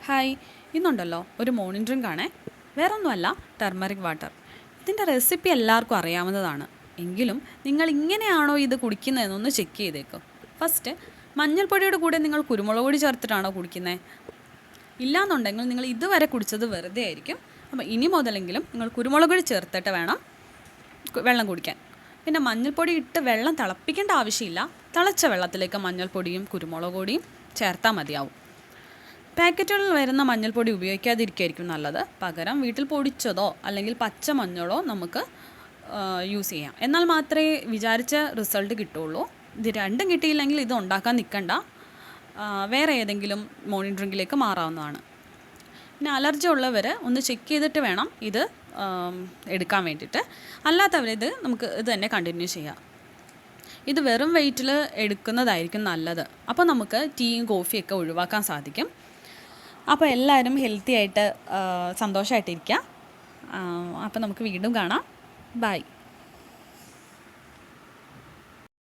Hi, ഇന്നുണ്ടല്ലോ ഒരു morning drink ആണേ. വേറൊന്നുമല്ല, ടർമറിക് വാട്ടർ. ഇതിൻ്റെ റെസിപ്പി എല്ലാവർക്കും അറിയാവുന്നതാണ്. എങ്കിലും നിങ്ങൾ ഇങ്ങനെയാണോ ഇത് കുടിക്കുന്നതെന്നൊന്ന് ചെക്ക് ചെയ്തേക്കും. ഫസ്റ്റ് മഞ്ഞൾപ്പൊടിയുടെ കൂടെ നിങ്ങൾ കുരുമുളക് പൊടി ചേർത്തിട്ടാണോ കുടിക്കുന്നത്? ഇല്ലാന്നുണ്ടെങ്കിൽ നിങ്ങൾ ഇതുവരെ കുടിച്ചത് വെറുതെ ആയിരിക്കും. അപ്പോൾ ഇനി മുതലെങ്കിലും നിങ്ങൾ കുരുമുളക് പൊടി ചേർത്തിട്ട് വേണം വെള്ളം കുടിക്കാൻ. പിന്നെ മഞ്ഞൾപ്പൊടി ഇട്ട് വെള്ളം തിളപ്പിക്കേണ്ട ആവശ്യമില്ല. തിളച്ച വെള്ളത്തിലേക്ക് മഞ്ഞൾപ്പൊടിയും കുരുമുളക് പൊടിയും ചേർത്താൽ മതിയാവും. പാക്കറ്റുകളിൽ വരുന്ന മഞ്ഞൾപ്പൊടി ഉപയോഗിക്കാതിരിക്കുകയായിരിക്കും നല്ലത്. പകരം വീട്ടിൽ പൊടിച്ചതോ അല്ലെങ്കിൽ പച്ച മഞ്ഞളോ നമുക്ക് യൂസ് ചെയ്യാം. എന്നാൽ മാത്രമേ വിചാരിച്ച റിസൾട്ട് കിട്ടുള്ളൂ. ഇത് രണ്ടും കിട്ടിയില്ലെങ്കിൽ ഇത് ഉണ്ടാക്കാൻ നിൽക്കണ്ട, വേറെ ഏതെങ്കിലും മോർണിംഗ് ഡ്രിങ്കിലേക്ക് മാറാവുന്നതാണ്. പിന്നെ അലർജി ഉള്ളവർ ഒന്ന് ചെക്ക് ചെയ്തിട്ട് വേണം ഇത് എടുക്കാൻ വേണ്ടിയിട്ട്. അല്ലാത്തവരിത് നമുക്ക് ഇത് തന്നെ കണ്ടിന്യൂ ചെയ്യാം. ഇത് വെറും വെയിറ്റിൽ എടുക്കുന്നതായിരിക്കും നല്ലത്. അപ്പോൾ നമുക്ക് ടീയും കോഫിയൊക്കെ ഒഴിവാക്കാൻ സാധിക്കും. അപ്പോൾ എല്ലാവരും ഹെൽത്തി ആയിട്ട് സന്തോഷമായിട്ടിരിക്കുക. അപ്പോൾ നമുക്ക് വീണ്ടും കാണാം. ബൈ.